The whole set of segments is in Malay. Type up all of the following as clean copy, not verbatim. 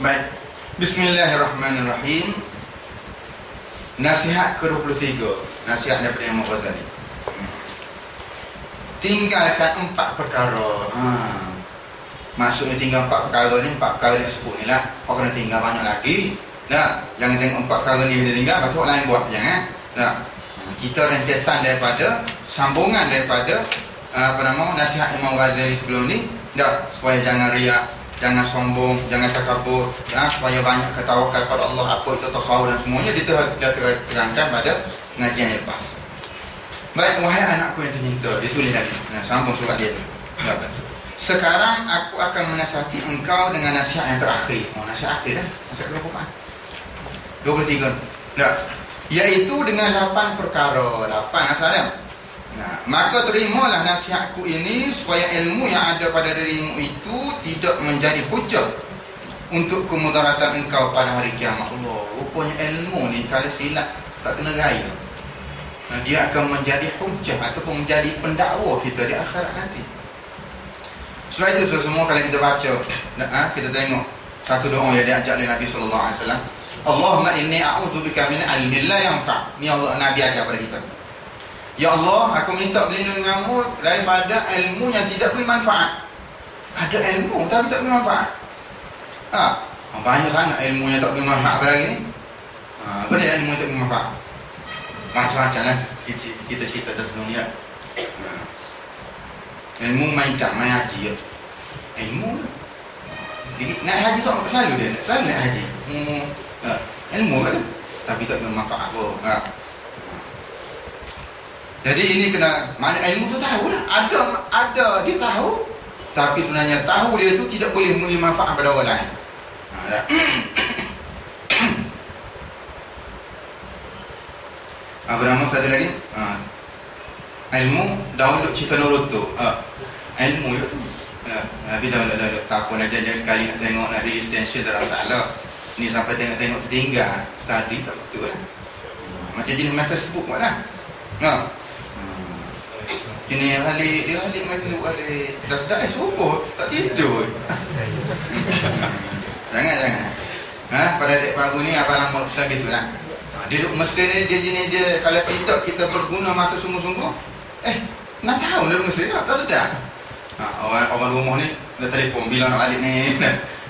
Baik. Bismillahirrahmanirrahim. Nasihat ke-23. Nasihat daripada Imam Ghazali. Tinggalkan 4 perkara. Maksudnya tinggal 4 perkara ni, 4 perkara yang sebut ni lah. Kau kena tinggal banyak lagi. Nah, jangan tengok 4 perkara ni bila tinggal, lepas tu orang lain buat. Jangan. Nah, kita rentetan daripada sambungan daripada nasihat Imam Ghazali sebelum ni. Dah, supaya jangan riak, jangan sombong, jangan takabur, ya, supaya banyak ketawakal pada Allah, apa itu tasawuf dan semuanya dia terangkan pada pengajian yang lepas. Baik, wahai anakku yang tercinta, dia tulis lagi. Nah, sambung surat dia. Ya, sekarang aku akan menasihati engkau dengan nasihat yang terakhir. Nasihat akhir dah. Nasihat berapa? 23. Ya. Iaitu dengan 8 perkara. 8 asal dia. Nah, maka terimalah nasihatku ini supaya ilmu yang ada pada dirimu itu tidak menjadi hujah untuk kemudaratan engkau pada hari kiamat. Allah, rupanya ilmu ni kalau silap tak kena gaya. Nah, dia akan menjadi hujah ataupun menjadi pendakwa kita di akhirat nanti. Sebab itu semua kalau kita baca, kita tengok satu doa yang diajak oleh Nabi sallallahu alaihi wasallam. Allahumma inni a'udzubika min ilmin la yanfa'. Ni Allah Nabi ajar pada kita. Ya Allah, aku minta berlindung denganmu daripada ilmu yang tidak bermanfaat. Ada ilmu tapi tak bermanfaat. Banyak sangat ilmu yang tak bermanfaat pada hari ni. Apa dia ilmu yang tak bermanfaat? Macam-macam lah kita dah sebelum ni lah. Ilmu main haji ya. Ilmu naik haji tak selalu dia selalu naik haji. Ilmu kan tapi tak bermanfaat pun. Jadi ini kena, mana ilmu tu tahu lah. Ada dia tahu, tapi sebenarnya tahu dia tu tidak boleh memberi manfaat pada orang lain. Apa nama satu lagi? Ilmu download cerita Naruto. Ilmu itu tu. Tapi download tak apa nak jangan sekali nak tengok nak resistance tak ada masalah. Ni sampai tengok tertinggal study tak betul lah. Macam jenis main Facebook lah. Ini dia halik main Facebook halik sedap-sedap subuh tak tidur. Jangan. Pada adik baru ni abang lama besar gitu lah. Dia duduk mesin ni, dia kalau tidak kita berguna masa sungguh-sungguh, nak tahu dia mesin tak sedap. Orang rumah ni dah telefon bila nak balik ni.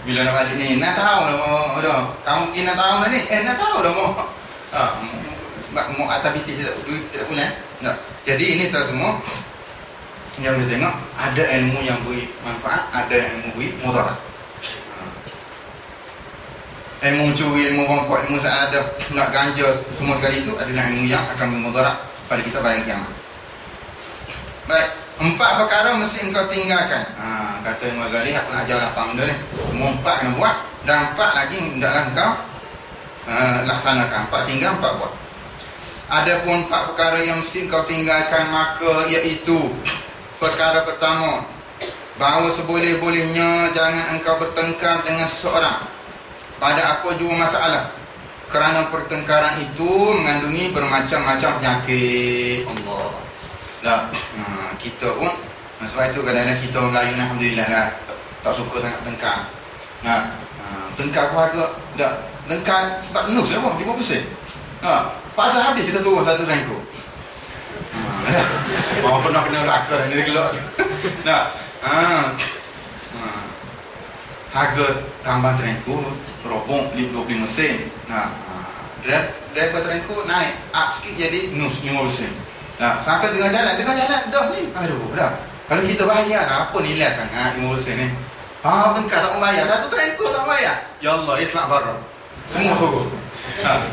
Bila nak balik ni, nak tahu dah. Kamu pergi nak tahu dah ni. Nak tahu dah mau aktiviti tidak boleh. Jadi ini semua yang kita tengok, ada ilmu yang beri manfaat, ada ilmu beri mudarat. Ilmu curi, ilmu rongkok, ilmu sa'adah, nak ganja, semua sekali itu adalah ilmu yang akan bermudarat pada kita pada kiamat. Baik, 4 perkara mesti engkau tinggalkan. Kata Imam Ghazali, aku nak ajar 8 benda ni. Semua 4 kena buat, dan 4 lagi hendaklah engkau laksanakan. 4 tinggal, 4 buat. Adapun 4 perkara yang mesti engkau tinggalkan, maka iaitu perkara pertama, bahawa seboleh-bolehnya jangan engkau bertengkar dengan seseorang pada apa jua masalah, kerana pertengkaran itu mengandungi bermacam-macam penyakit. Allah dah. Kita pun sebab itu kadang-kadang kita Melayu ni alhamdulillah lah tak suka sangat tengkar. Tengkar pun agak dah tengkar sebab nus lah pun 50%. Pasal habis kita turun satu rengkuk. Orang pernah kena belakang dan dia gelak. Harga tambah rengkuk robong 25 sen. Driver rengkuk naik up sikit jadi nus 50 sen. Sampai tengah jalan dah ni. Dah. Kalau kita bayar apa nilai sangat 50 sen ni. Tengkar tak mau bayar, satu rengkuk tak bayar. Ya Allah, ikhlas barang. Semua turun.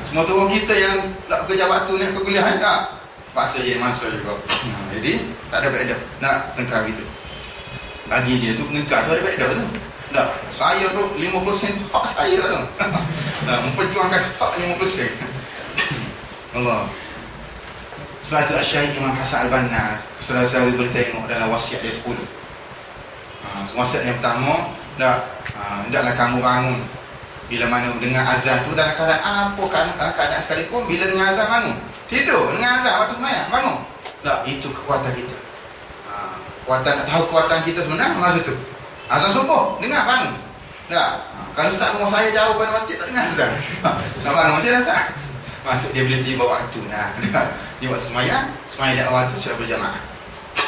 Semua turun kita yang nak kerja waktu ni ke kuliah paksa jadi mangsa juga. Jadi tak ada faedah nak tengkar gitu. Bagi dia tu tengkar tu ada faedah tu. Dah, saya tu 50 sen hak saya tu. Memperjuangkan hak 50 sen. Allah. Sebab tu Syekh Imam Hasan Al-Banna saya boleh tengok dalam wasiat dia 10. Wasiat yang pertama, hendaklah kamu bangun bila mana dengan azan tu dalam keadaan apa keadaan sekalipun, bila dengan azan bangun. Tidur dengan azan waktu sembahyang bangun. Itu kekuatan kita. Kekuatan nak tahu kekuatan kita sebenar masa tu. Azan subuh dengar bangun. Tak. Kalau Ustaz rumah saya jauh pada masjid tak dengar Ustaz. Nampak macam mana Ustaz? Masuk dia boleh tiba waktu. Nah, di waktu semayang di awal tu sudah berjamaah.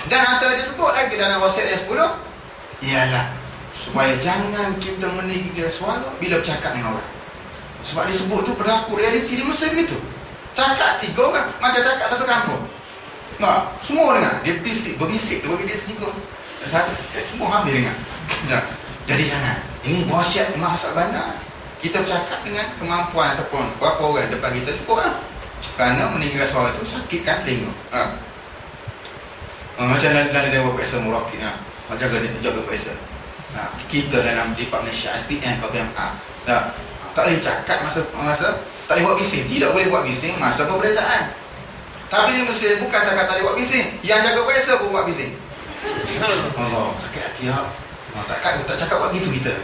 Dan antara disebut lagi dalam wasiat yang 10 ialah supaya jangan kita meninggi suara bila bercakap dengan orang. Sebab disebut tu berlaku realiti di Mesir begitu. Cakap 3 orang macam cakap satu kampung. Nah, semua dengar. Dia berbisik tu bagi dia tertiga. Satu semua hampir dengar. Nah, jadi jangan. Ini wasiat Imam Hasan Banna. Kita bercakap dengan kemampuan ataupun berapa orang depan kita cukup lah. Kerana meninggal suara tu sakit kan telinga. Macam dalam Dewan Kuasa Murakib, macam jaga kuasa. Kita dalam Departemen Malaysia SPM KBMA, tak boleh cakap masa tak boleh buat bising. Tidak boleh buat bising masa pemberitaan. Tapi di Mesir bukan cakap tak boleh buat bising, yang jaga kuasa pun buat bising. Allah, sakit hati ya. Tak cakap buat gitu kita.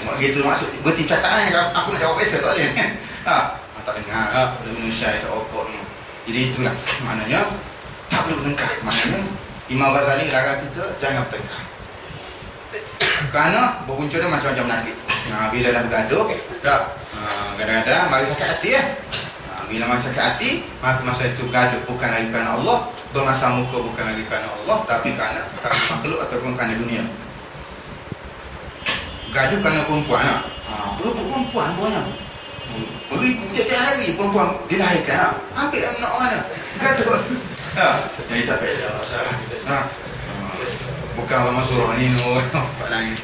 Buat gitu maksud berarti cakap aku nak jawab kuasa tak boleh. Tak dengar manusia seokok. Jadi itulah maknanya tak perlu bertengkar. Maknanya Imam Ghazali larang kita jangan bertengkar. Kerana berpunca dia macam-macam penyakit. Bila dah bergaduh, kadang-kadang mari sakit hati ya. Bila mari sakit hati, masa itu gaduh bukan lagi kerana Allah, bermasa muka bukan lagi kerana Allah, tapi kerana makhluk ataupun kerana dunia. Gaduh kerana perempuan perempuan banyak. Beribu tiap-tiap hari perempuan dilahirkan. Hampir nak orang gaduh. Jadi tak beda. Bukan orang Surah ni nampak lain.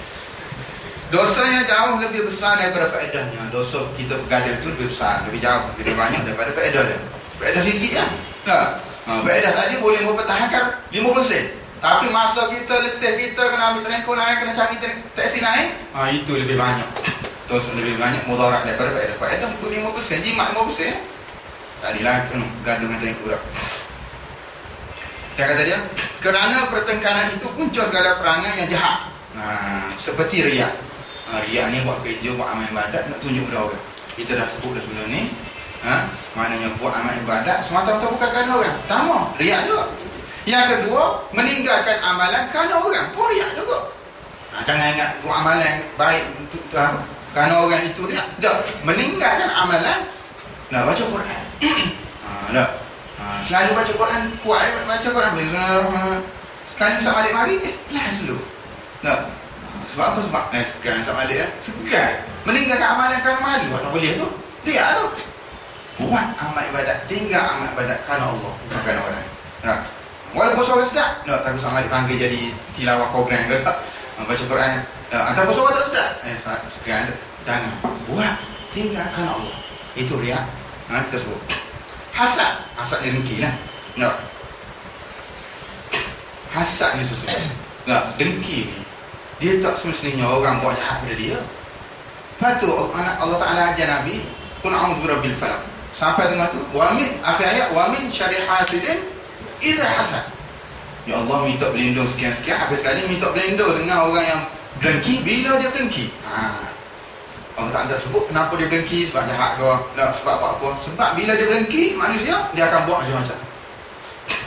Dosanya jauh lebih besar daripada faedahnya. Dosa kita bergaduh itu lebih besar, lebih jauh, lebih banyak daripada faedah dia. Faedah sikit kan. Faedah tadi boleh mempertahankan 50 sen. Tapi masa kita letih, kita kena ambil terengkau naik, kena cari taksi naik, itu lebih banyak. Dosa lebih banyak mudarat daripada faedah. Faedah 50 sen, jimat 50 sen. Tadilah gaduh dengan terengkau dah. Dia kata dia, kerana pertengkaran itu punca segala perangai yang jahat. Seperti riak. Riak ni buat kerja, buat amal ibadat nak tunjuk pada orang. Kita dah sebut dah sebelum ni. Maknanya buat amal ibadat semata-mata bukan kerana orang. Pertama, riak juga. Yang kedua, meninggalkan amalan kerana orang pun riak juga. Jangan ingat buat amalan baik untuk kerana orang itu riak. Tak, meninggalkan amalan nak baca Quran. Selalu baca Quran, kuat baca Quran. Sekali tak balik mari, pelan dulu. Sebab apa? Sebab sekarang tak balik segan. Meninggalkan amalan kerana malu. Tak boleh tu. Dia tu. Buat amal ibadat, tinggal amal ibadat kerana Allah, bukan kerana orang. Walaupun suara sedap, takut sama dipanggil jadi tilawah program ke baca Quran. Ataupun suara tak sedap, sekarang jangan. Buat tinggal kerana Allah. Itu riak. Kita sebut hasad. Hasad dia dengki lah. Hasad ni sesuatu. Dengki ni dia tak semestinya orang buat jahat pada dia. Lepas tu Allah Ta'ala ajar Nabi, Qul a'udzu birabbil falaq. Sampai tengah tu, wa min akhir ayat, wa min syarri hasidin idza hasad. Ya Allah minta berlindung sekian-sekian. Habis sekali minta berlindung dengan orang yang dengki bila dia dengki. Allah Ta'ala sebut kenapa dia dengki, sebab jahat ke, sebab apa. Sebab bila dia dengki, manusia dia akan buat macam-macam.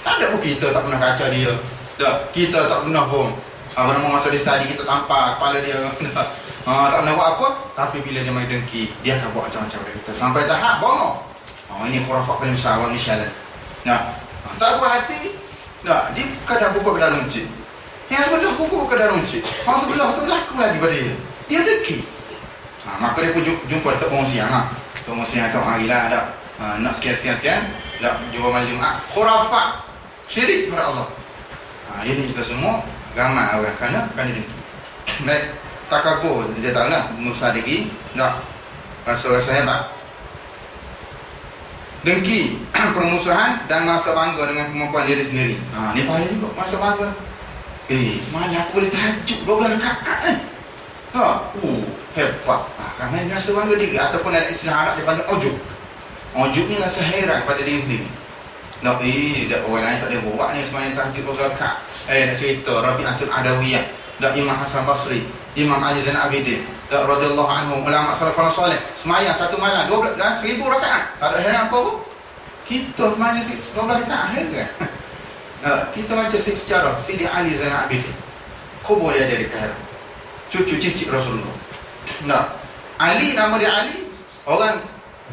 Tak ada pun kita tak pernah kacau dia. Kita tak pernah pun masa dia study kita tampar kepala dia. Tak pernah buat apa. Tapi bila dia main dengki, dia akan buat macam-macam pada kita. Sampai tahap bongok. Ini khurafat paling besar orang Malaysia lah. Tak buat hati. Dia kadang pukul ke dalam runcit. Yang sebelah pukul ke dalam runcit. Orang sebelah tu laku lagi pada dia. Dia dengki. Maka dia pun jumpa Tok Pengungsian. Tok Pengungsian tahu harilah ada nak sekian-sekian. Jumpa malam Jumaat. Khurafat. Syirik kepada Allah. Ini kita semua ramai orang kerana dengki. Baik, takabur dia tahu lah Musa lagi rasa hebat. Dengki, permusuhan dan merasa bangga dengan kemampuan diri sendiri. Ni bahaya juga merasa bangga. Semalam aku boleh tahajud 12 rakaat hebat. Ramai rasa bangga diri. Ataupun dalam istilah Arab dia panggil ujub. Ujub ni rasa heran pada diri sendiri. Orang lain tak boleh buat ni semayang tahajud 12 rakaat. Nak cerita Rabi'atul Adawiyah, Imam Hasan Basri, Imam Ali Zainal Abidin radhiyallahu anhum, ulama salafus salih semayang satu malam 12 dan 1000 rakaat. Tak ada heran apa pun. Kita semayang 12 rakaat heran. Kita baca sejarah Sidi Ali Zainal Abidin. Kubur dia ada di Kairo. Cucu cicit Rasulullah. Nah, Ali, nama dia Ali, orang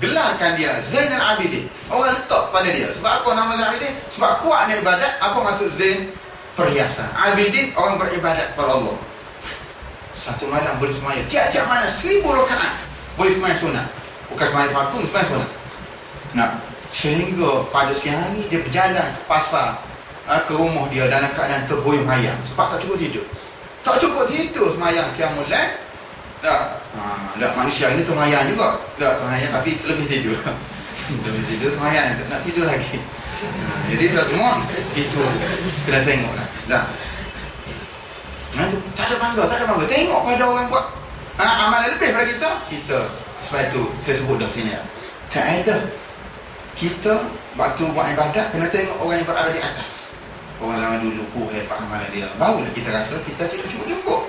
gelarkan dia Zainal Abidin. Orang letak pada dia. Sebab apa nama Zainal Abidin? Sebab kuat dia ibadat. Apa maksud Zain? Perhiasan. Abidin, orang beribadat kepada Allah. Satu malam boleh semaya. Tiap-tiap malam 1000 rakaat boleh semaya sunat. Bukan semaya fardu, semaya sunat. Nah, sehingga pada siang hari dia berjalan ke pasar, ke rumah dia dalam keadaan terboyong hayam. Sebab tak cukup tidur. Tak cukup tidur semayang qiyamul lail. Tak manusia ini termayang juga. Tak termayang tapi lebih tidur. Lebih tidur termayang, nak tidur lagi. Jadi semua itu kena tengoklah. Dah. Tu tak ada bangga. Tengok pada orang buat amalan lebih pada kita. Sebab itu saya sebut dah sini. Kaedah kita waktu buat ibadat kena tengok orang yang berada di atas. Orang zaman dulu hebat amalan dia. Barulah kita rasa kita tidak cukup.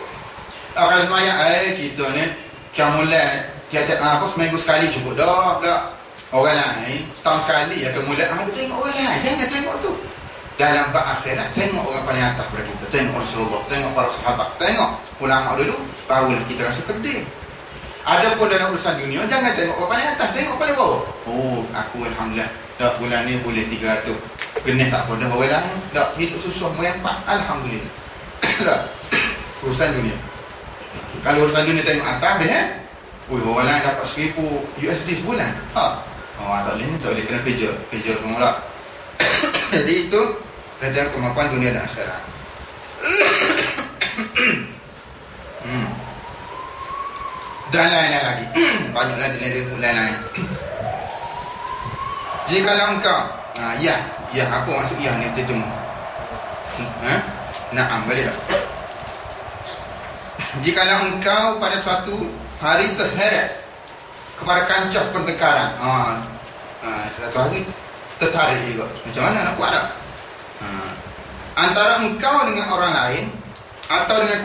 Kalau semayang, kita ni qiyamul lail tiap-tiap seminggu sekali cukup dah. Orang lain setahun sekali akan mula tengok orang lain. Jangan tengok tu. Dalam bab akhirat tengok orang paling atas pada kita. Tengok Rasulullah, tengok para sahabat, tengok ulama dulu, barulah kita rasa kedip. Adapun dalam urusan dunia, jangan tengok orang paling atas, tengok paling bawah. Aku alhamdulillah dah bulan ni boleh 300. Genih tak apa dah orang lain. Tak hidup susah merempak, alhamdulillah. Tak. Urusan dunia. Kalau urusan dunia tengok atas orang lain dapat 1000 USD sebulan. Tak boleh kena kerja semua lah. Jadi itu kerja kemampuan dunia dan akhirat. Dan lain-lain lagi. Banyaklah lain-lain. Jikalau engkau ya, apa maksud ya ni terjemah? Naam, boleh tak? Jikalau engkau pada suatu hari terheret kepada kancah pertengkaran, satu hari tertarik juga. Macam mana nak buat tak? Antara engkau dengan orang lain atau dengan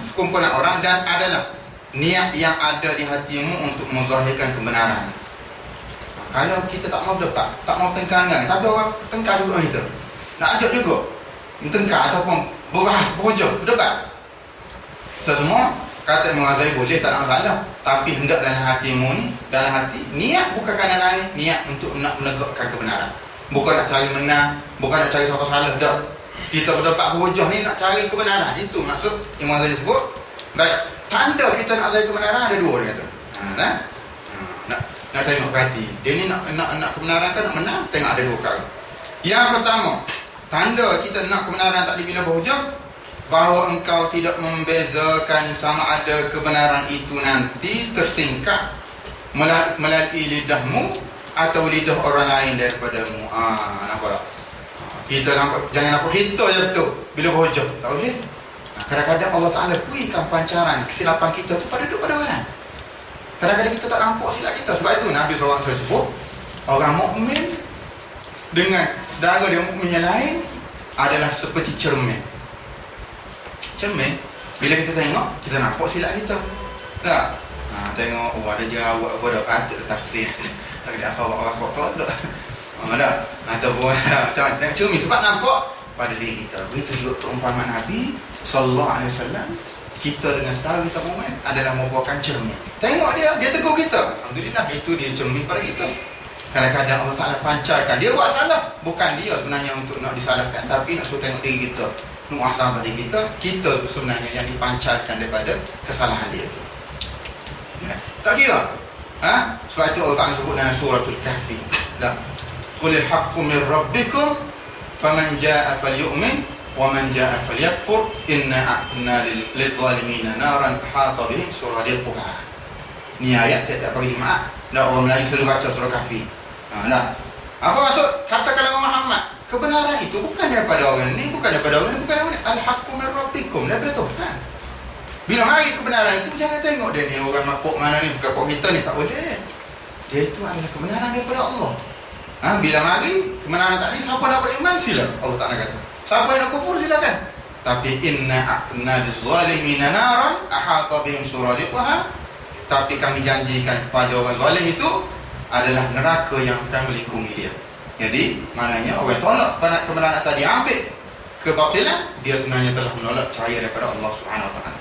sekumpulan orang dan adalah niat yang ada di hatimu untuk menzahirkan kebenaran. Kalau kita tak mau berdebat, tak mau tengkar, tapi orang tengkar juga kita. Nak ajak juga tengkar ataupun berhujah, berdebat. Semua kata Imam Ghazali boleh, tak ada masalah. Tapi hendak dalam hatimu ni, dalam hati, niat bukan kerana lain, niat untuk nak menegakkan kebenaran. Bukan nak cari menang, bukan nak cari siapa salah, tak. Kita berdebat hujah ni nak cari kebenaran. Itu maksud Imam Ghazali sebut. Baik, tanda kita nak cari kebenaran ada dua, dia kata. Nak tengok hati. Dia ni nak kebenaran kan, nak menang, tengok ada dua perkara. Yang pertama, tanda kita nak kebenaran tak dibina berhujah, bahawa engkau tidak membezakan sama ada kebenaran itu nanti tersingkap melalui lidahmu atau lidah orang lain daripadamu. Nampak tak? Kita nampak, jangan nampak kita je betul bila berhujah. Tak boleh. Kadang-kadang Allah Ta'ala puikan pancaran kesilapan kita tu pada orang. Kadang-kadang kita tak nampak silap kita. Sebab itu Nabi SAW sebut, orang mukmin dengan saudara dia mukmin yang lain adalah seperti cermin. Cermin, bila kita tengok, kita nampak silap kita. Tak? Tengok, ada jerawat apa dah, patut dah takdir. Tak ada apa-apa tak. Tak? Ataupun macam tengok cermin, sebab nampak pada diri kita. Begitu juga perumpamaan Nabi SAW. Kita dengan saudara kita mukmin adalah merupakan cermin. Tengok dia tegur kita. Alhamdulillah, itu dia cermin pada kita. Kadang-kadang Allah Ta'ala pancarkan. Dia buat salah. Bukan dia sebenarnya untuk nak disalahkan, tapi nak suruh tengok diri kita. Muasabah pada kita sebenarnya yang dipancarkan daripada kesalahan dia. Tak kira. Sebab itu Allah Ta'ala sebut dalam suratul Kahfi. Qulil haqqu min rabbikum faman jaa'a falyu'min wa man jaa'a falyakfur inna a'tadna lil-zalimina naran ahata bihim suradiquha. Ni ayat tiap-tiap pagi Jumaat. Orang Melayu selalu baca surah Kahfi. Apa maksud? Katakanlah Muhammad, kebenaran itu bukan daripada orang ni, bukan daripada orang ni, bukan daripada al-haqqu min rabbikum, daripada Tuhan. Bila mari kebenaran itu, jangan tengok dia ni orang makhluk mana ni, bukan pok kita ni, tak boleh. Dia itu adalah kebenaran daripada Allah. Bila mari kebenaran tadi, siapa nak beriman sila, Allah Ta'ala kata. Siapa yang nak kufur silakan. Tapi inna a'tadna liz-zalimina naran ahata bihim suradiquha. Tapi kami janjikan kepada orang zalim itu adalah neraka yang akan melingkungi dia. Jadi maknanya orang tolak kebenaran tadi, ambil kebatilan, dia sebenarnya telah menolak cahaya daripada Allah Subhanahu Wa Taala.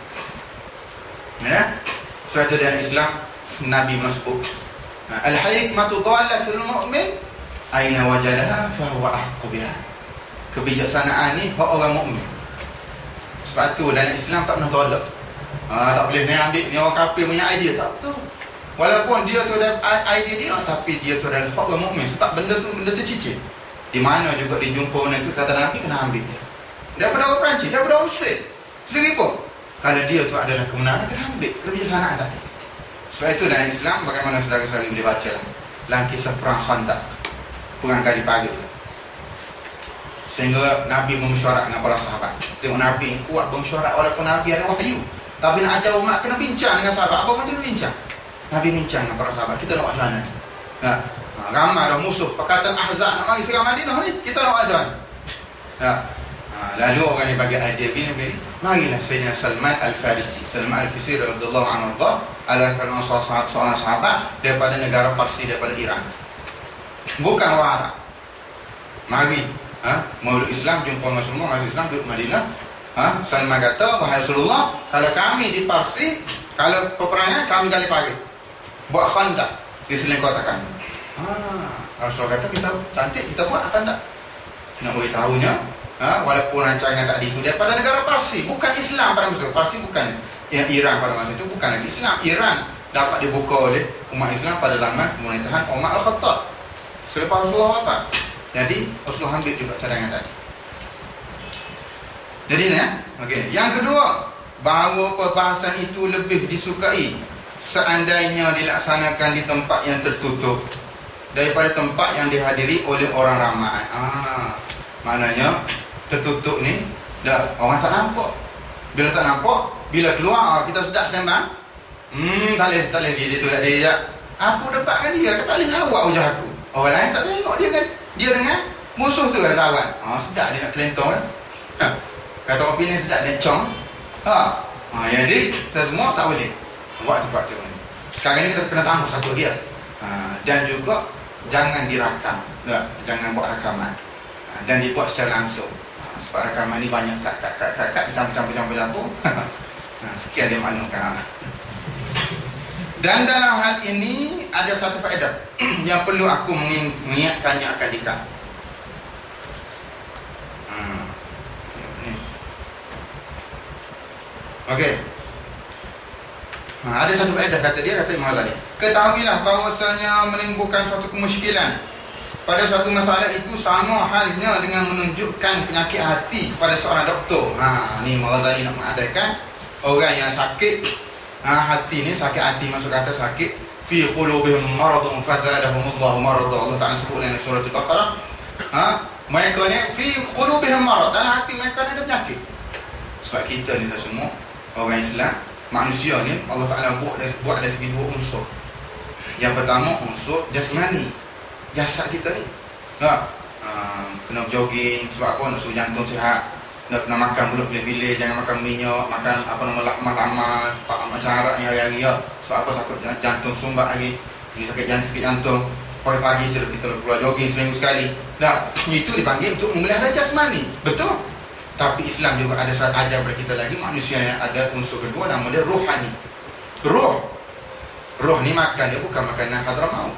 Ya. Suatu dalam Islam Nabi sebut al-hikmatu dhalatul mu'min aina wajadaha fa huwa ahqqu biha. Kebijaksanaan ni hak orang mukmin. Sebab tu dalam Islam tak pernah tolak. Tak boleh ni ambil ni orang kafir punya idea, tak betul. Walaupun dia tu ada idea dia, tapi dia tu adalah hak orang mukmin. Sebab benda tu cicit. Di mana juga dijumpa benda tu kata Nabi kena ambil dia. Daripada orang Perancis, daripada orang Mesir. Sendiri pun. Kalau dia tu adalah kebenaran, kena ambil kebijaksanaan tadi. Sebab itu dalam Islam, bagaimana saudara-saudara boleh baca lah. Dalam kisah perang Khandaq, perang kali pagi. Sehingga Nabi bermesyuarat dengan para sahabat. Tengok Nabi kuat bermesyuarat, walaupun Nabi ada wahyu. Tapi nak ajar umat kena bincang dengan sahabat. Apa macam tu bincang? Nabi bincang dengan para sahabat. Kita nak buat macam mana? Ramai dah musuh. Pakatan Ahzab nak mari serang Madinah ni. Kita nak buat macam mana? Lalu orang ni bagi idea begini. Marilah Sayyidina Salman Al-Farisi. Salman Al-Farisi radhiyallahu anhu adalah seorang sahabat daripada negara Parsi, daripada Iran. Bukan orang Arab. Mari Maulud Islam, jumpa Rasulullah, masuk Islam, duduk Madinah. Salman kata, wahai Rasulullah, kalau kami di Parsi, kalau peperangan kami gali pagi, buat khandak di selain kota kami. Rasulullah kata, kita cantik, kita buat khandak. Nak beritahunya, walaupun rancangan tadi itu daripada negara Parsi, bukan Islam pada masa itu. Parsi bukan Iran pada masa itu, bukan lagi Islam. Iran dapat dibuka oleh umat Islam pada zaman pemerintahan Umar Al-Khattab selepas Rasulullah wafat. Jadi Rasulullah ambil juga cadangan tadi. Jadi okey. Yang kedua, bahawa perbahasan itu lebih disukai seandainya dilaksanakan di tempat yang tertutup daripada tempat yang dihadiri oleh orang ramai. Maknanya tertutup ni dah orang tak nampak. Bila tak nampak, bila keluar kita sedap sembang. Tak boleh dia tu dia. Aku dapatkan dia, kata boleh awak wajah aku. Orang lain tak tengok dia kan. Dia dengan musuh tu kan lawan. Sedap dia nak kelentong kan. Kata orang pilih sedap dia cong. Jadi semua tak boleh buat tempat tu. Sekarang ni kita kena tambah satu dia. Dan juga jangan dirakam. Jangan buat rakaman. Dan dibuat secara langsung. Sebab rakaman ni banyak kat campur-campur. Sekian dia maklumkan. Dan dalam hal ini ada satu faedah yang perlu aku mengingatkannya akan dikah. Okey. Ada satu faedah kata Imam Ghazali. Ketahuilah bahawasanya menimbulkan suatu kemusykilan pada suatu masalah itu sama halnya dengan menunjukkan penyakit hati kepada seorang doktor. Ni Imam Ghazali nak mengadakan orang yang sakit hati ni, sakit hati masuk kata sakit fi qulubihim maradun fazadahumullahu marada. Allah Taala sebut dalam surah Al-Baqarah, mereka ni fi qulubihim marad, dalam hati mereka ni ada penyakit. Sebab kita ni semua orang Islam, manusia ni Allah Taala buat dari segi dua unsur. Yang pertama unsur jasmani, jasad kita ni. Kena jogging sebab apa? Nak suruh jantung sihat. Nak kena makan budak pilih-pilih, jangan makan minyak, makan lama-lama macam harap ni hari-hari ya. Sebab apa? Sakit jantung sumbat lagi. Sakit jantung. Pagi-pagi sudah kita keluar jogging seminggu sekali. Itu dipanggil untuk memelihara jasmani. Betul? Tapi Islam juga ada satu ajar kepada kita lagi, manusia yang ada unsur kedua, nama dia rohani. Roh ni makan dia bukan makanan Hadramaut.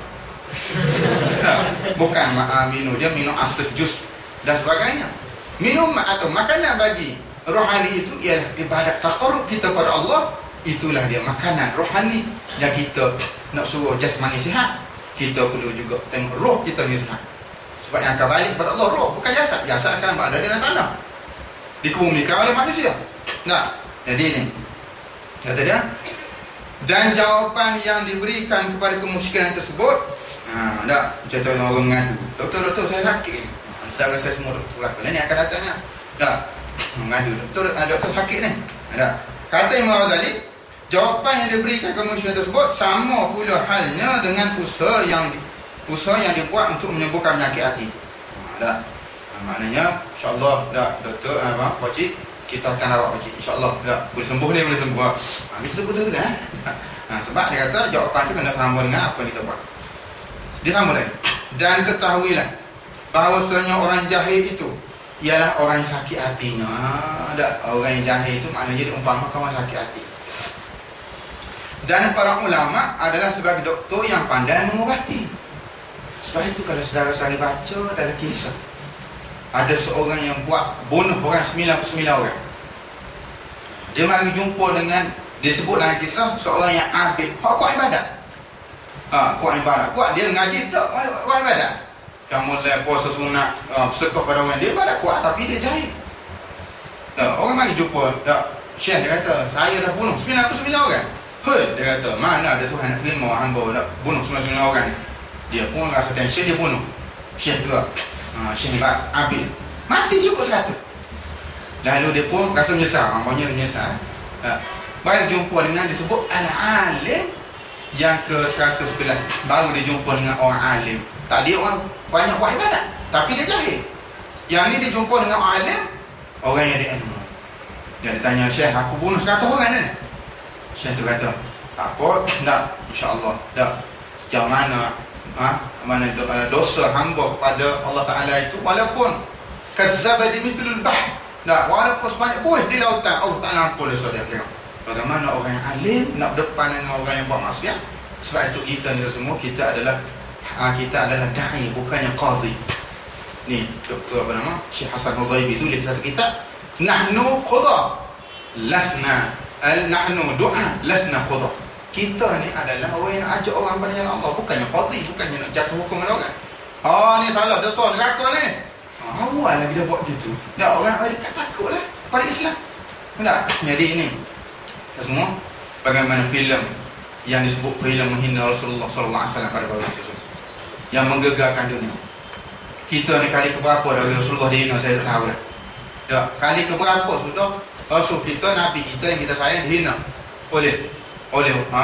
Bukan minum dia, minum asal jus dan sebagainya. Minum atau makanan bagi rohani itu ialah ibadat taqarrub kita pada Allah. Itulah dia makanan rohani. Yang kita nak suruh jasmani sihat, kita perlu juga tengok roh kita ni sihat. Sebab yang akan balik pada Allah roh, bukan jasad. Jasad akan berada di dalam tanah, dikebumikan oleh manusia. Jadi ni kata dia, dan jawapan yang diberikan kepada kemusykilan tersebut, contohnya orang mengadu, doktor saya sakit. Saudara saya semua doktor belakang ni akan datang mengadu, doktor sakit ni. Kata Imam Ghazali, jawapan yang diberikan kemusykilan tersebut sama pula halnya dengan usaha yang dibuat untuk menyembuhkan penyakit hati itu. Maknanya insya-Allah doktor pakcik, kita akan rawat pakcik insya-Allah boleh sembuh. Kita sebut tu kan. Sebab dia kata jawapan tu kena sambung dengan apa yang kita buat. Dia sambung lagi. Dan ketahuilah bahawasanya orang jahil itu ialah orang yang sakit hatinya. Orang yang jahil itu maknanya dia umpamakan orang sakit hati. Dan para ulama adalah sebagai doktor yang pandai mengubati. Sebab itu kalau saudara saya baca dalam kisah, ada seorang yang bunuh orang 99 orang. Dia mari jumpa dengan, disebut dalam kisah, seorang yang abid, kuat ibadat. Kuat ibadat. Kuat dia mengaji tak, kuat ibadat. Kamu mulai puasa sunat, sedekah pada orang, dia ibadat kuat tapi dia jahil. Orang mari jumpa, Syekh dia kata, saya dah bunuh 99 orang. Hei, dia kata, mana ada Tuhan nak terima hamba nak bunuh 99 orang ni. Dia pun rasa tension, dia bunuh. Syekh juga, Syekh Abid, mati cukup 100. Lalu dia pun rasa menyesal, maunya menyesal. Baru jumpa dengan disebut Al-Alim yang ke-111. Baru dia jumpa dengan orang alim. Tak, dia orang banyak buat ibadat tapi dia jahil. Yang ni dia jumpa dengan orang alim, orang yang ada ilmu. Dia ditanya, Syekh, aku bunuh 100 orang ni. Syekh tu kata, tak apa, tak, insya-Allah. Tak. Sejauh mana dosa hamba kepada Allah Ta'ala itu, walaupun kazzabadi mithlul bahr, tak, walaupun sebanyak buih di lautan, Allah Ta'ala ampun dosa dia. Bagaimana orang yang alim nak berdepan dengan orang yang buat maksiat? Sebab itu kita ni semua, kita adalah da'i, bukannya qadhi. Ni Dr. apa nama, Syekh Hasan Hudhaibi tulis satu kitab, nahnu qadha lasna nahnu du'a lasna qadha. Kita ni adalah orang yang nak ajak orang pada jalan Allah, bukannya qadhi, bukannya nak jatuh hukum pada orang. Ni salah, dosa neraka ni. Awal lagi dia buat gitu. Dah orang dekat takutlah pada Islam. Tak? Jadi ini semua bagaimana filem yang disebut filem menghina Rasulullah sallallahu alaihi wasallam pada waktu itu, yang menggegarkan dunia. Kita ni kali keberapa dah Rasulullah dihina, saya tak tahu dah. Tak, kali keberapa sudah Rasul kita, Nabi kita yang kita sayang dihina oleh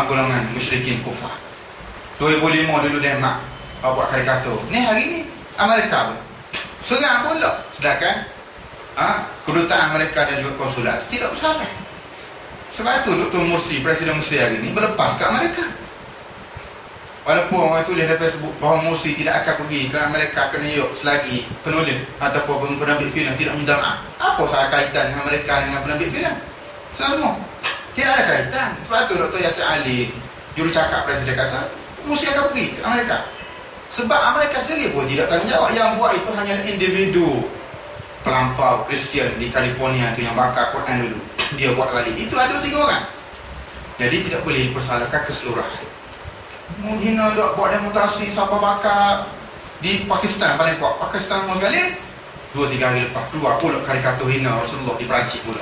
golongan musyrikin kufar. 2005 dulu Denmark buat karikatur. Ni hari ni Amerika pun serang pula. Sedangkan kedutaan Amerika dan juga konsulat tidak bersalah. Sebab itu Dr. Mursi, Presiden Mesir hari ini berlepas ke Amerika. Walaupun orang tulis di Facebook bahawa Mursi tidak akan pergi ke Amerika, ke New York selagi penulis ataupun penerbit filem tidak minta maaf. Apa sahaja kaitan dengan mereka dengan penerbit filem? Semua tidak ada kaitan. Sebab itu Dr. Yasir Ali, jurucakap Presiden, kata Mursi akan pergi ke Amerika. Sebab Amerika sendiri pun tidak tanggungjawab. Yang buat itu hanya individu pelampau Kristian di California itu yang bakar Quran dulu. Dia buat balik. Itu ada 3 orang. Jadi tidak boleh dipersalahkan keseluruhan. Mungkin ada buat demonstrasi siapa bakar di Pakistan paling kuat. Pakistan mau sekali 2-3 hari lepas keluar pula karikatur hina Rasulullah di Perancis pula.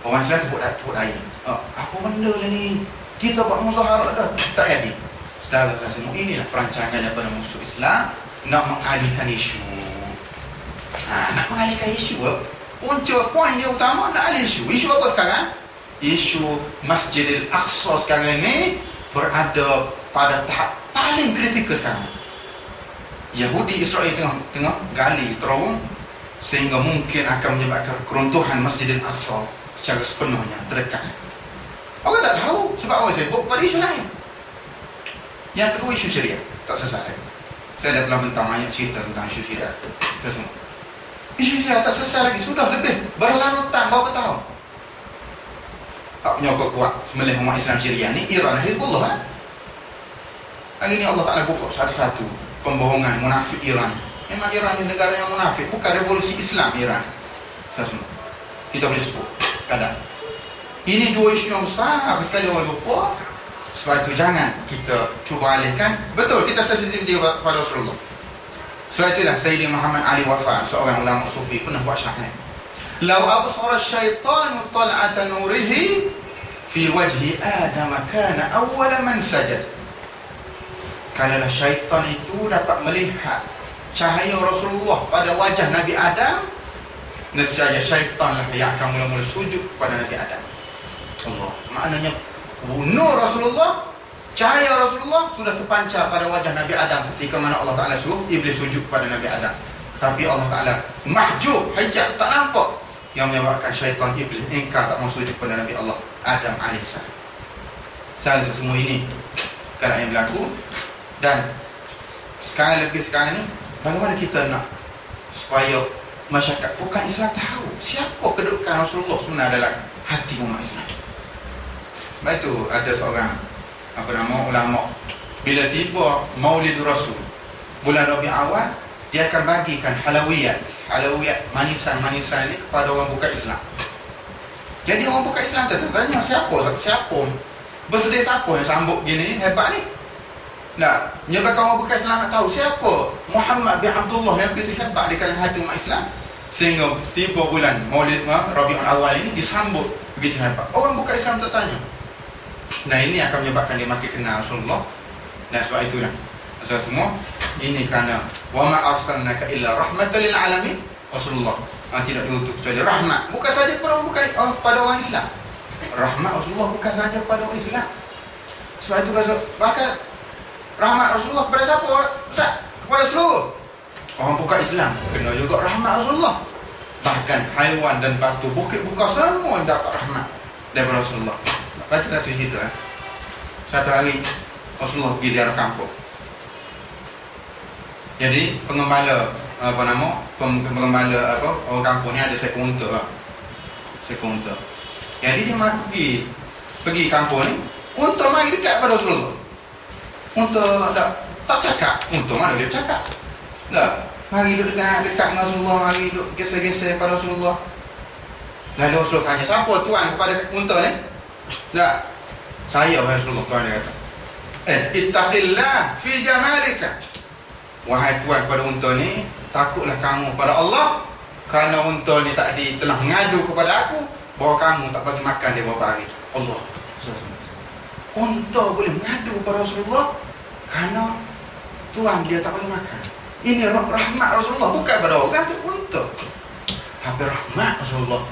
Orang Islam tepuk daya. Apa benda lah ni? Kita buat muzaharah dah. Tak jadi. Saudara semua, inilah perancangan daripada musuh Islam nak mengalihkan isu. Nak mengalihkan isu, poin dia utama nak alih isu. Isu apa sekarang? Isu Masjidil Aqsa sekarang ini berada pada tahap paling kritikal sekarang. Yahudi Israel tengah gali terowong sehingga mungkin akan menyebabkan keruntuhan Masjidil Aqsa secara sepenuhnya terdekat. Orang tak tahu sebab orang sibuk pada isu lain. Yang kedua, isu syariat tak selesai. Saya dah telah bentang banyak cerita tentang isu syariat. Kita semua. Isu syariat tak selesai lagi. Sudah lebih berlarutan berapa tahun. Tak punya kuat semelih umat Islam Syariah ni, Iran, Hizbullah. Hari ni Allah Ta'ala buka satu-satu pembohongan munafik Iran. Memang Iran ni negara yang munafik. Bukan revolusi Islam Iran. Saya semua kita boleh sebut kadang. Ini 2 isu yang besar sekali orang lupa. Sebab itu jangan kita cuba alihkan. Betul, kita sensitif pada Rasulullah. Sebab itulah Sayyidina Muhammad Ali Wafa, seorang ulama sufi, pernah buat syair. Lau absara syaitan tal'ata nurihi fi wajhi Adam kana awwala man sajad. Kalaulah syaitan itu dapat melihat cahaya Rasulullah pada wajah Nabi Adam, nescaya syaitanlah yang akan mula-mula sujud kepada Nabi Adam. Allah, maknanya nur Rasulullah, cahaya Rasulullah sudah terpancar pada wajah Nabi Adam ketika mana Allah Ta'ala suruh iblis sujud kepada Nabi Adam. Tapi Allah Ta'ala mahjub, hijab, tak nampak, yang menyebabkan syaitan iblis ingkar tak mau sujud kepada Nabi Allah Adam AS. Semua ini keadaan yang berlaku. Dan sekarang ni, bagaimana kita nak supaya masyarakat bukan Islam tahu siapa kedudukan Rasulullah sebenarnya dalam hati umat Islam. Sebab itu ada seorang ulama, bila tiba Maulid Rasul bulan Rabiul Awal, dia akan bagikan halawiyat manisan-manisan ini kepada orang bukan Islam. Jadi orang bukan Islam tanya siapa bersedia, siapa yang sambut gini hebat ni. Nah, menyebabkan orang bukan Islam nak tahu siapa Muhammad bin Abdullah yang begitu hebat di kalangan hati umat Islam, sehingga tiba bulan Maulid Rabiul Awal ini disambut begitu hebat. Orang bukan Islam tertanya. Nah, ini akan menyebabkan dia makin kenal Rasulullah. Dan sebab itulah semua ini kerana wa ma arsalnaka illa rahmatan lil alamin. Rasulullah tidak diutus kecuali rahmat, bukan saja pada orang Islam. Rahmat Rasulullah bukan saja pada orang Islam. Sebab itu bahkan rahmat Rasulullah kepada siapa? Ustaz, kepada seluruh orang bukan Islam kena juga rahmat Rasulullah. Bahkan haiwan dan batu, bukit buka semua dapat rahmat daripada Rasulullah. Baca satu cerita. Satu hari Rasulullah pergi ziarah kampung. Jadi pengembala orang kampung ni ada seekor unta. Jadi dia pergi kampung ni, unta mari dekat pada Rasulullah. Unta tak cakap, unta mana dia cakap? Tak, mari duduk dekat dengan Rasulullah, mari duduk geser-geser pada Rasulullah. Lalu Rasulullah tanya, siapa tuan kepada unta ni? Tak, saya wahai Rasulullah. Tuan dia kata, ittaqillah fi jamalika. Wahai tuan kepada unta ni, takutlah kamu pada Allah, kerana unta ni tadi telah mengadu kepada aku bahawa kamu tak bagi makan dia beberapa hari. Allah, unta boleh mengadu kepada Rasulullah kerana tuan dia tak bagi makan. Ini rahmat Rasulullah, bukan pada orang tu, unta. Tapi rahmat Rasulullah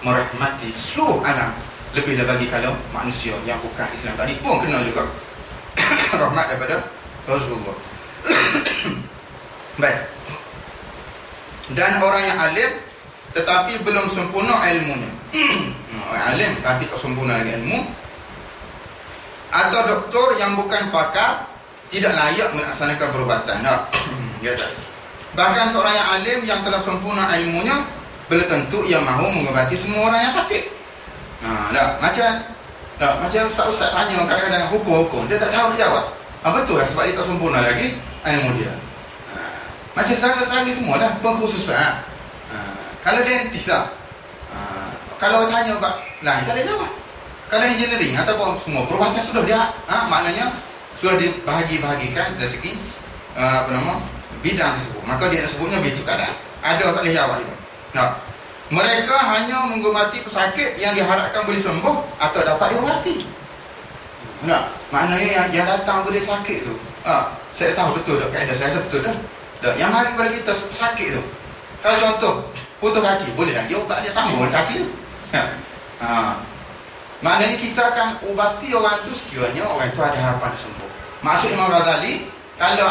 merahmati seluruh alam. Lebih bagi kalau manusia yang bukan Islam tadi pun kena juga rahmat daripada Rasulullah. Baik. Dan orang yang alim tetapi belum sempurna ilmunya. Orang alim tapi tak sempurna lagi ilmu, atau doktor yang bukan pakar tidak layak melaksanakan perubatan. Bahkan seorang yang alim yang telah sempurna ilmunya belum tentu ia mahu mengobati semua orang yang sakit. Macam ustaz-ustaz tanya kadang-kadang hukum-hukum, dia tak tahu dia jawab. Betul lah, sebab dia tak sempurna lagi ilmu dia. Macam saudara-saudari semua dah pengkhususan. Kalau dentist lah, kalau tanya kat lain tak boleh jawab. Kalau engineering ataupun semua perubatan sudah dia maknanya sudah dibahagi-bahagikan dari segi bidang tersebut. Maka dia sebutnya begitu keadaan. Ada tak boleh jawab juga. Mereka hanya mengobati pesakit yang diharapkan boleh sembuh atau dapat diobati. Maknanya yang datang boleh sakit tu, saya tahu betul tak kaedah, saya rasa betul dah. Yang mari kepada kita pesakit tu, kalau contoh putus kaki, boleh lagi ubat dia sambung kaki tu. Maknanya kita akan ubati orang tu sekiranya orang tu ada harapan sembuh. Maksud Imam Ghazali, kalau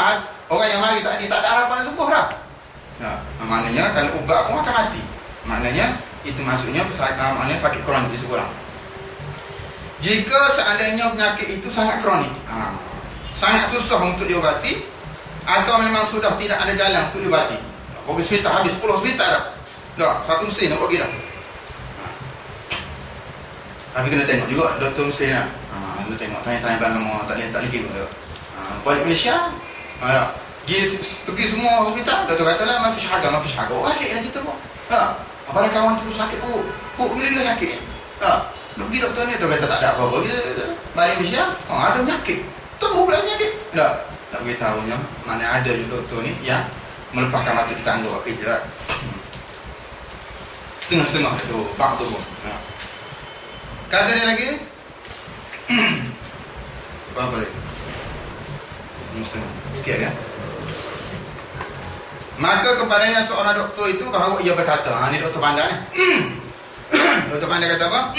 orang yang mari tadi tak ada harapan sembuh dah. Maknanya kalau ubat pun akan mati. Maknanya itu maksudnya maknanya sakit kronik disebut. Jika seandainya penyakit itu sangat kronik, sangat susah untuk diobati, atau memang sudah tidak ada jalan untuk diobati, pergi hospital habis 10 hospital dah, satu mesin nak pergi dah. Tapi kena tengok juga doktor mesin lah. Kena tengok, tanya-tanya bahan lama, tak boleh kira. Balik Malaysia, pergi semua hospital, doktor kata lah mafish haga. Sakit lah kita pun. Apalagi kawan terus sakit puk gila-gila sakit. Pergi doktor ni, doktor kata tak ada apa-apa. Balik Malaysia, ada penyakit. Temu pula penyakit. Tak beritahunya, mana ada juga doktor ni yang melepaskan mata kita anggap kerja. Setengah-setengah tu, bak tu pun. Kata dia lagi, apa lagi? Setengah, sikit kan? Maka kepadanya seorang doktor itu bahawa ia berkata, ni doktor pandai ni. Doktor pandai kata apa?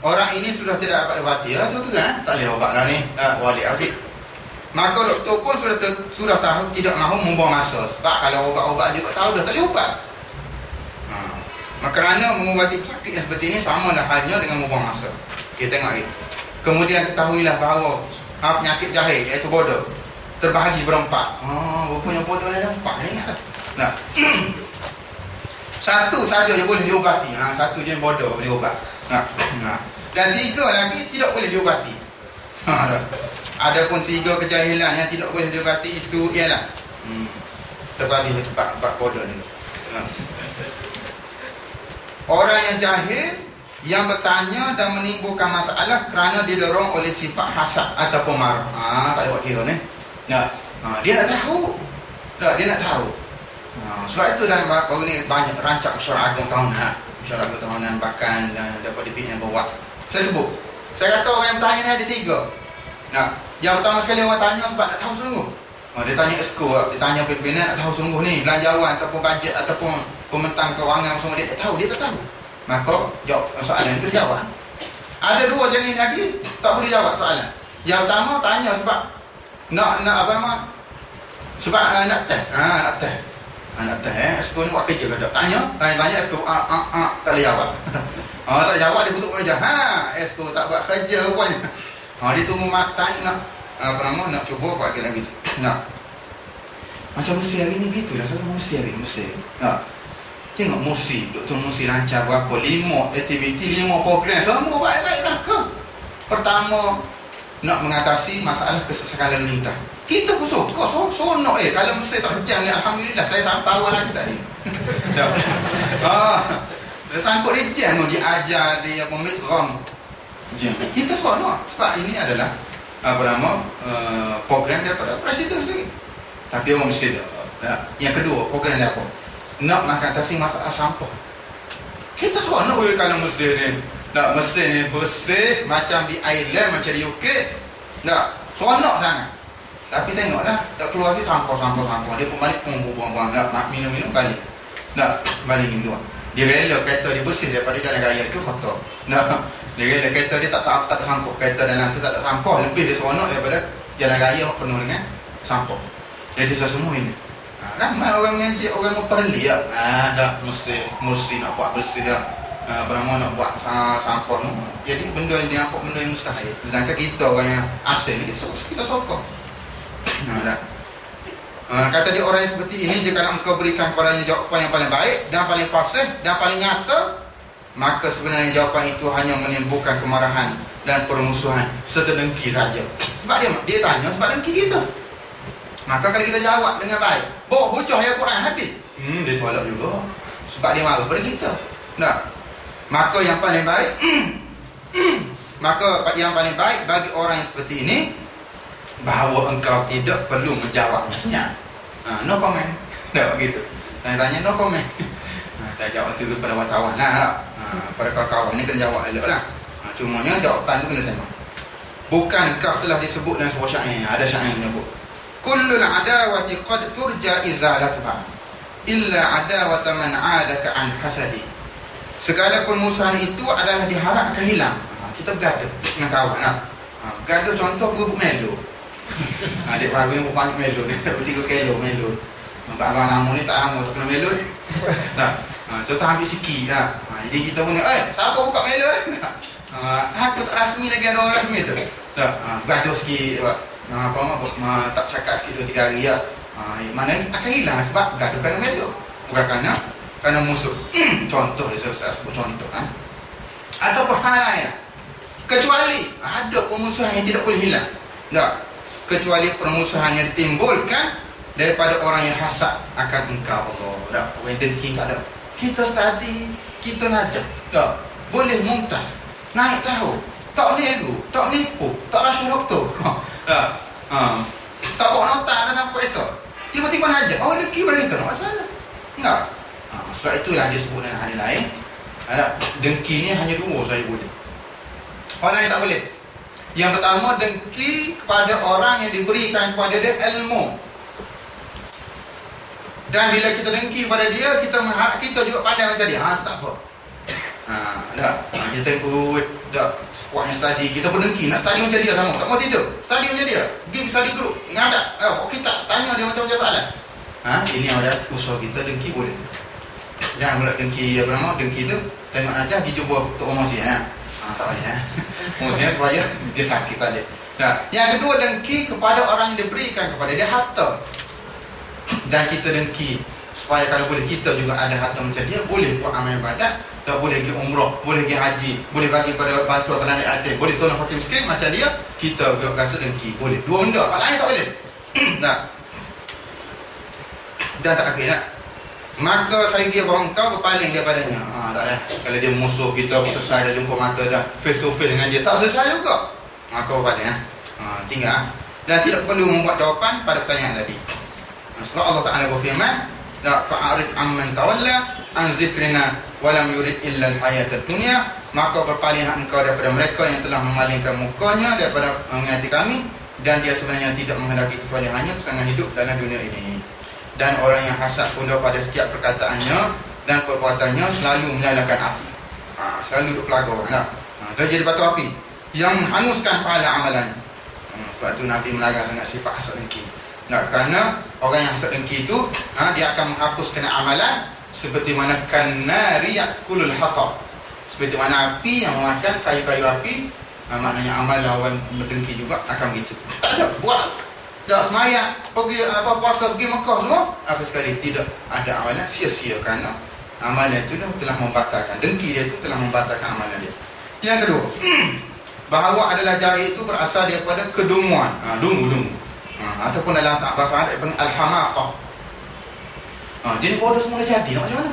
Orang ini sudah tidak dapat diobati. Tu kan, tak boleh ubat dah ni. Walik habis. Maka doktor pun sudah tahu tidak mahu membuang masa. Sebab kalau ubat-ubat juga tahu dah tak boleh ubat. Maka kerana mengubati pesakit yang seperti ini sama lah halnya dengan membuang masa. Kita tengok lagi. Kemudian ketahuilah bahawa penyakit jahil iaitu bodoh terbahagi berempat. Rupanya bodoh ada empat ni. Satu saja yang boleh diobati. Satu je bodoh boleh ubat. Dan 3 lagi tidak boleh diubati. Ada pun 3 kejahilan yang tidak boleh diubati itu ialah terbagi bab bodoh ni. Orang yang jahil yang bertanya dan menimbulkan masalah kerana didorong oleh sifat hasad ataupun marah. Tak ada buat kira ni. Dia nak tahu. Dia nak tahu. Sebab itu dalam baru ni banyak rancak mesyuarat agung tahunan. Mesyuarat agung tahunan bahkan daripada pihak yang berbuat. Saya sebut. Saya kata orang yang bertanya ni ada 3. Yang pertama sekali orang tanya sebab nak tahu sungguh. Dia tanya esko, dia tanya pimpinan nak tahu sungguh ni belanjawan ataupun bajet ataupun pementang kewangan semua dia tak tahu, dia tak tahu. Maka jawab soalan itu jawab. Ada 2 jenis lagi tak boleh jawab soalan. Yang pertama tanya sebab nak apa nama? Sebab nak test. Nak test. Nak test esko ni buat kerja ke tak? Tanya esko tak boleh jawab. Tak jawab dia tutup wajah. Esko tak buat kerja rupanya. Dia tunggu matang nak apa nama nak cuba buat lagi. Macam Mesir hari ni gitulah. Satu Mesir hari ni Mesir. Tengok Mursi, Dr. Mursi lancar berapa? 5 aktiviti, 5 program. Semua baik-baik tak ke? Pertama, nak mengatasi masalah kesesakan lalu lintas. Kita pun suka, sonok. Kalau Mesir tak kejam ni, Alhamdulillah, saya sampai awal lagi tadi. Dia sangkut dia jam, dia ajar dia pemikram. Kita sonok. Sebab ini adalah apa nama program daripada Presiden sendiri. Tapi orang Mesir yang kedua, program dia apa? Nak mengatasi masalah sampah. Kita seronok kalau Mesir ni. Mesir ni bersih macam di Ireland, macam di UK. Seronok sangat. Tapi tengoklah, tak keluar si sampah. Dia pun balik buang-buang. Minum-minum balik. Balik minum. Dia rela kereta dia bersih daripada jalan raya tu kotor. Dia rela kereta dia tak ada sampah. Kereta dalam tu tak ada sampah. Lebih dia seronok daripada jalan raya penuh dengan sampah. Jadi semua ini. Ramai orang mengaji, orang memperli dah mesti nak buat bersih dah. Bernama nak buat sampah tu. Jadi benda yang dia nampak benda yang mustahil. Sedangkan kita orang yang asing ni kita sokong. Kata dia orang yang seperti ini, jika engkau berikan kepadanya jawapan yang paling baik dan paling fasih dan paling nyata, maka sebenarnya jawapan itu hanya menimbulkan kemarahan dan permusuhan serta dengki saja. Sebab dia tanya sebab dengki kita. Maka kalau kita jawab dengan baik, bawa hujah ayat Quran habis. Dia tolak juga. Sebab dia marah pada kita. Maka yang paling baik bagi orang yang seperti ini, bahawa engkau tidak perlu menjawabnya senyap. No comment. Tak begitu. Tanya no comment. Tak jawab tu pada wartawan lah. Pada kawan-kawan ni kena jawab elok lah. Cumanya jawapan tu kena tengok. Bukan kau telah disebut dalam sebuah syair. Ada syair yang menyebut kullul adawati qad turja izalatuha illa adawata man adaka an hasadi. Segala permusuhan itu adalah diharapkan hilang. Kita bergaduh dengan kawan gaduh contoh berebut melo. Adik ragu ni banyak melo dia dah 3 kilo melo. Tak abang lama ni tak lama tak kena melo ni. Contoh ambil sikit jadi kita pun siapa buka melo aku tak rasmi lagi ada orang rasmi tu. Gaduh sikit tak cakap sikit 2-3 hari mana akan hilang sebab gaduh kerana melo, bukan kerana musuh. Contoh dia saya sebut contoh ataupun hal lain. Kecuali ada permusuhan yang tidak boleh hilang. Kecuali permusuhan yang ditimbulkan daripada orang yang hasad akan engkau. Allah orang dengki tak ada. Kita study, kita najak boleh mumtaz, naik tahu, tak nego, tak nipu, tak rasuah doktor. Tak bawa nota dalam puasa. Tiba-tiba najak. Orang dengki pada kita. Nak masalah? Enggak. Sebab itulah dia sebut dalam hadis lain. Dengki ni hanya 2 saya boleh. Orang lain tak boleh. Yang pertama, dengki kepada orang yang diberikan kepada dia ilmu. Dan bila kita dengki pada dia, kita mengharap kita juga pandai macam dia. Tak apa. Kita ikut kuatnya study. Kita pun dengki nak study macam dia sama. Tak mau tidur, study macam dia. Pergi study group, ngadak kita tanya dia macam-macam soalan. Ini ada usaha kita dengki boleh. Jangan pula dengki dengki tu tengok aja pergi jumpa Tok Mosi tak boleh Mosi supaya dia sakit tadi. Yang kedua, dengki kepada orang yang diberikan kepada dia harta. Dan kita dengki supaya kalau boleh kita juga ada harta macam dia, boleh buat amal ibadat, dah boleh pergi umrah, boleh pergi haji, boleh bagi pada bantuan tenaga yatim, boleh tolong fakir miskin macam dia, kita juga rasa dengki. Boleh. Dua benda, hal lain tak boleh. Nah. Dan tak akhir nak. Maka saya dia bahawa engkau berpaling daripadanya. Tak lah. Kalau dia musuh kita, selesai dah jumpa mata dah, face to face dengan dia, tak selesai juga. Maka berpaling. Tinggal. Dan tidak perlu membuat jawapan pada pertanyaan tadi. Sebab Allah Ta'ala berfirman, fa'arid amman tawalla an zikrina walam yurid illa al-hayatad dunya, maka berpalinglah engkau daripada mereka yang telah memalingkan mukanya daripada mengingati kami, dan dia sebenarnya tidak menghendaki kecuali hanya kesenangan hidup dalam dunia ini. Dan orang yang hasad pula pada setiap perkataannya dan perbuatannya selalu menyalakan api. Selalu duduk pelagor. Dia jadi batu api yang menghanguskan pahala amalan. Sebab tu Nabi melarang dengan sifat hasad dengki. Kerana orang yang hasad dengki itu dia akan menghapuskan amalan seperti mana kanari yakulul hatab, seperti mana api yang memakan kayu-kayu api. Maknanya amal lawan berdengki juga akan begitu. Tak ada buat, dah semayang, pergi puasa, pergi Mekah semua, apa sekali tidak ada amalan, sia-sia kerana amalan itu telah membatalkan, dengki dia itu telah membatalkan amalan dia. Yang kedua, bahawa adalah jahil itu berasal daripada kedunguan, dungu, ataupun dalam bahasa Arab dipanggil al-hamaqah. Jadi bodoh semula jadi, nak macam mana?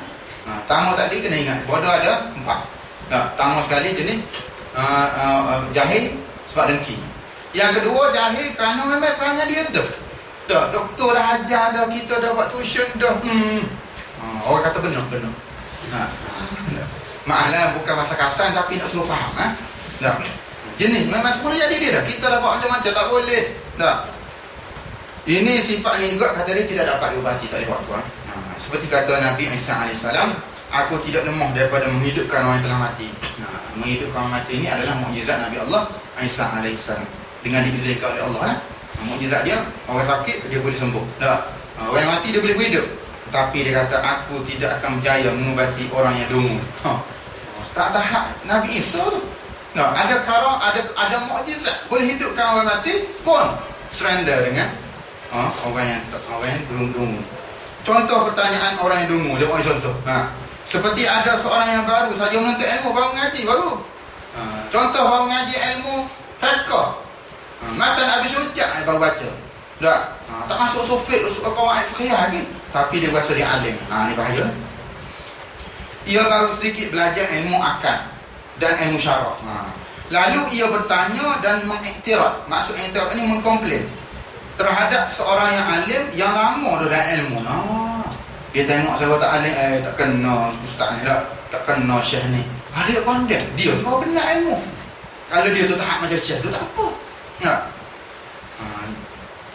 Tamu tadi kena ingat, bodoh ada 4. Tamu sekali jenis jahil sebab dengki. Yang kedua, jahil kerana memang perangai dia dah doktor dah ajar dah, kita dah buat tuition dah. Orang kata benar. Maaflah, bukan masa kasar tapi nak suruh faham. Jenis memang semua jadi dia dah. Kita dah buat macam-macam, tak boleh. Ini sifatnya juga, kata dia tidak dapat diubati, tak boleh buat apa. Seperti kata Nabi Isa AS, aku tidak lemah daripada menghidupkan orang yang telah mati. Menghidupkan orang mati ini adalah mukjizat Nabi Allah Isa AS, dengan diizinkan oleh Allah. Mukjizat dia, orang sakit dia boleh sembuh. Orang yang mati dia boleh berhidup. Tapi dia kata, aku tidak akan berjaya mengubati orang yang dungu. Tak tahap Nabi Isa tu. Ada karang, ada mukjizat, boleh hidupkan orang mati pun surrender dengan orang yang dungu. Contoh pertanyaan orang yang dungu, dia buat contoh. Seperti ada seorang yang baru saja menuntut ilmu, baru mengaji baru. Contoh baru mengaji ilmu fiqh, matan habis hujjah baru baca. Tak masuk sufik, qawaid fiqhiyah lagi, tapi dia rasa dia alim. Ni bahaya. Ia baru sedikit belajar ilmu akal dan ilmu syarak. Lalu ia bertanya dan mengiktiraf. Maksud iktiraf ini mengkomplain terhadap seorang yang alim yang lama dalam ilmu. Dia tengok saya tak alim, tak kena ustaz ni tak kena syekh ni. Dia pandai, dia tu baru kenal ilmu. Kalau dia tu tahap macam syekh tu tak apa.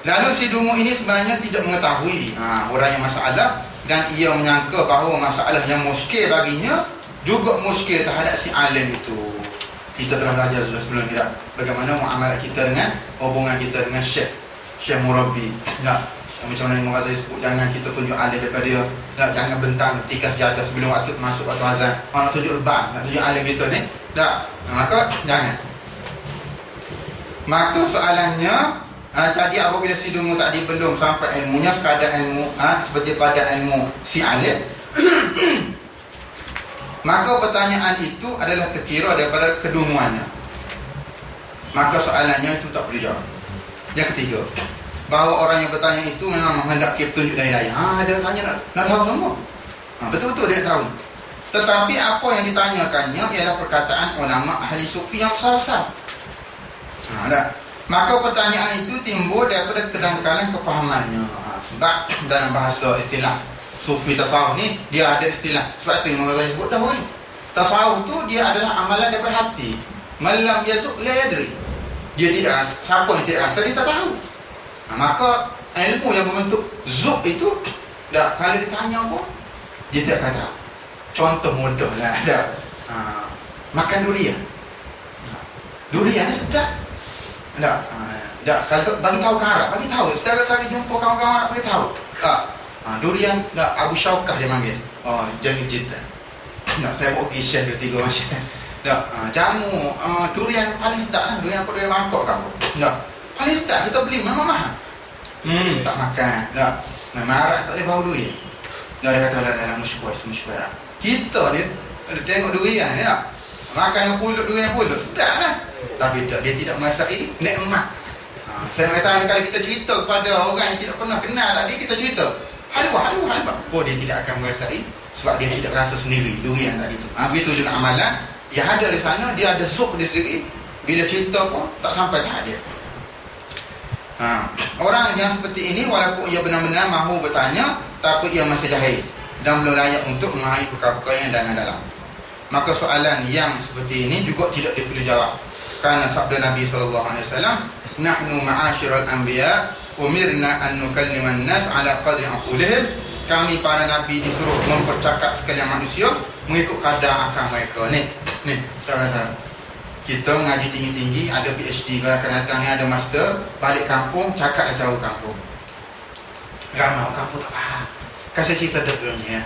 Lalu si dungu ini sebenarnya tidak mengetahui orang yang masalah, dan ia menyangka bahawa masalah yang muskil baginya juga muskil terhadap si alim itu. Kita telah belajar sudah sebelum ni bagaimana muamalah kita dengan hubungan kita dengan syekh murabbi. Macam mana Imam Ghazali sebut, jangan kita tunjuk alim daripada dia. Jangan bentang ketika sejadah sebelum waktu masuk waktu azan. Nak tunjuk lebah, nak tunjuk alim kita ni. Maka jangan. Maka soalannya, jadi apabila si dungu tadi belum sampai ilmunya sekadar ilmu seperti pada ilmu si alim, maka pertanyaan itu adalah terkira daripada kedunguannya. Maka soalannya itu tak boleh jawab. Yang ketiga, bahawa orang yang bertanya itu memang menghendaki petunjuk dari hidayah. Dia tanya nak tahu semua. Betul-betul dia tahu. Tetapi apa yang ditanyakannya ialah perkataan ulama ahli sufi yang besar-besar. Maka pertanyaan itu timbul daripada kedangkalan kefahamannya. Sebab dalam bahasa istilah sufi tasawuf ni, dia ada istilah. Sebab itu Imam Ghazali sebut dahulu, tasawuf tu dia adalah amalan daripada hati. Malam yazuk la yadri. Dia tidak, siapa yang tidak rasa, dia tak tahu. Maka ilmu yang membentuk zuk itu, kalau ditanya pun dia tak kata. Contoh mudah lah, makan durian. Durian ni sedap. Kalau bagi tahu ke Arab, bagi tahu. Saudara saya jumpa kawan-kawan Arab, bagi tahu. Durian, Abu Syaukah dia panggil. Jamil Jiddan. Saya bawa pergi share 2-3 macam. Jamu, durian paling sedap lah. Durian apa, durian mangkok kamu. Paling sedap, kita beli memang mahal. Tak makan. Memang Arab tak boleh bau durian. Dia kata dalam musykuah. Kita ni tengok durian ni tak. Makan yang pulut durian pulut sedap lah. Tapi dia tidak merasai nikmat. Saya kata kalau kita cerita kepada orang yang tidak pernah kenal tadi, kita cerita halwa. Oh, dia tidak akan merasai sebab dia tidak rasa sendiri durian tadi tu. Begitu juga amalan yang ada di sana, dia ada zuk dia sendiri. Bila cerita pun tak sampai tahap dia. Orang yang seperti ini walaupun ia benar-benar mahu bertanya, tapi ia masih jahil dan belum layak untuk memahami perkara-perkara yang dalam. Maka soalan yang seperti ini juga tidak diperlu jawab. Karena sabda Nabi SAW, nahnu ma'asyiral anbiya umirna an nukalliman nas ala qadri aqulihim. Kami para nabi disuruh mempercakap sekalian manusia mengikut kadar akal mereka. Ni saudara-saudara, kita mengaji tinggi-tinggi, ada PhD ke akan datang ni, ada master, balik kampung cakap cara kampung. Ramai orang kampung tak faham. Kasih cerita dulunya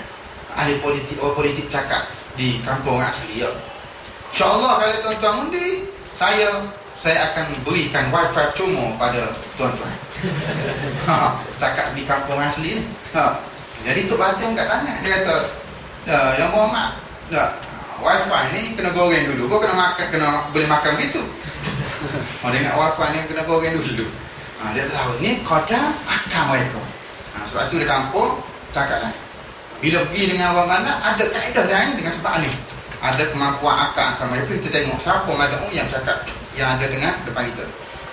ahli politik cakap di kampung asli ya. InsyaAllah kalau tuan-tuan undi, saya akan berikan wifi cuma pada tuan-tuan. Cakap di kampung asli ni. Jadi Tok Batang kat tanya, dia kata, yang Muhammad, wifi ni kena goreng dulu. Kau kena boleh makan begitu. Dia ingat wifi ni kena goreng dulu. Dia tahu ni kadar akal mereka. Sebab tu di kampung cakaplah. Bila pergi dengan orang mana, ada kaedah lain dengan sebab ni. Ada kemampuan akal mereka. Kita tengok siapa mad'u yang cakap yang ada dengan depan kita.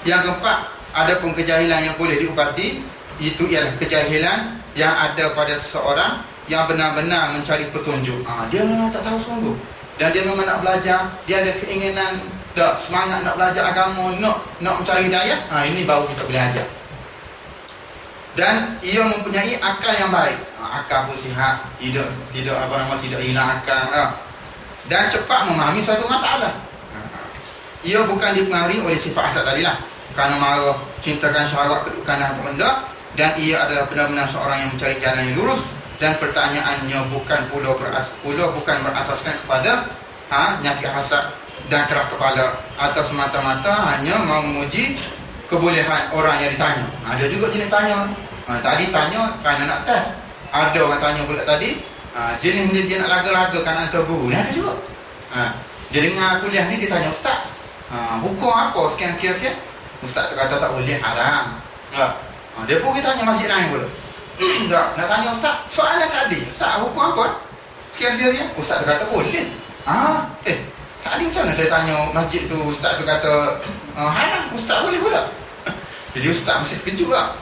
Yang keempat, ada pun kejahilan yang boleh diubati. Itu ialah kejahilan yang ada pada seseorang yang benar-benar mencari petunjuk. Dia memang tak tahu sungguh, dan dia memang nak belajar, dia ada keinginan, semangat nak belajar agama, nak mencari hidayah. Ini baru kita boleh ajar. Dan ia mempunyai akal yang baik. Akal pun sihat, tidak hilang akal. Dan cepat memahami suatu masalah. Ia bukan dipengaruhi oleh sifat hasad tadilah, kerana marah, cintakan syahwat, kedudukan dan benda. Dan ia adalah benar-benar seorang yang mencari jalan yang lurus. Dan pertanyaannya bukan berasaskan kepada nyakit hasad dan kerak kepala, atau semata-mata hanya mau memuji kebolehan orang yang ditanya. Ada juga jenis tanya. Tadi tanya kerana nak test. Ada orang tanya pula tadi, jenis dia nak laga-lagakan antara guru. Ada juga. Dia dengar kuliah ni, dia tanya, Ustaz, hukum apa sekian. Ustaz tu kata tak boleh, haram. Dia pun kita tanya masjid lain pula. Nak tanya Ustaz, soalan tadi, Ustaz hukum apa? Sekian-sekian. Ustaz tu kata boleh. Tadi macam mana saya tanya masjid tu, Ustaz tu kata haram, Ustaz boleh pula. Jadi Ustaz mesti terkejut lah.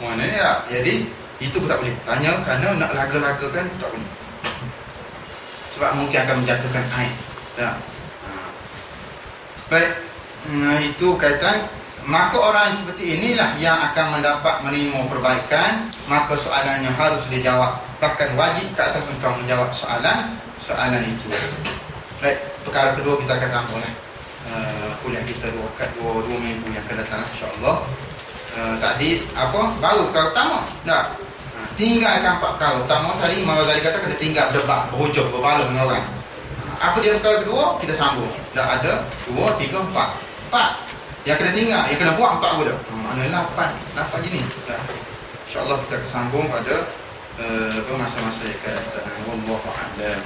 Mana ni lah. Jadi itu pun tak boleh. Tanya kerana nak laga-lagakan tak boleh. Sebab mungkin akan menjatuhkan aib. Baik, itu kaitan. Maka orang seperti inilah yang akan mendapat menerima perbaikan. Maka soalannya harus dijawab. Bahkan wajib ke atas engkau menjawab soalan itu. Baik, perkara kedua kita akan sambung kuliah kita dua minggu yang akan datang, insyaAllah. Tadi baru perkara utama. Tinggalkan 4 perkara utama. Imam Ghazali kata kena tinggal berdebat, berhujung, berbaloi dengan orang. Apa dia perkara kedua? Kita sambung. Dah ada 2, 3, 4 yang kena tinggal, yang kena buat 4 pula. Maknanya 8 jenis. InsyaAllah kita akan sambung pada masa-masa yang akan datang. Wallahu a'lam.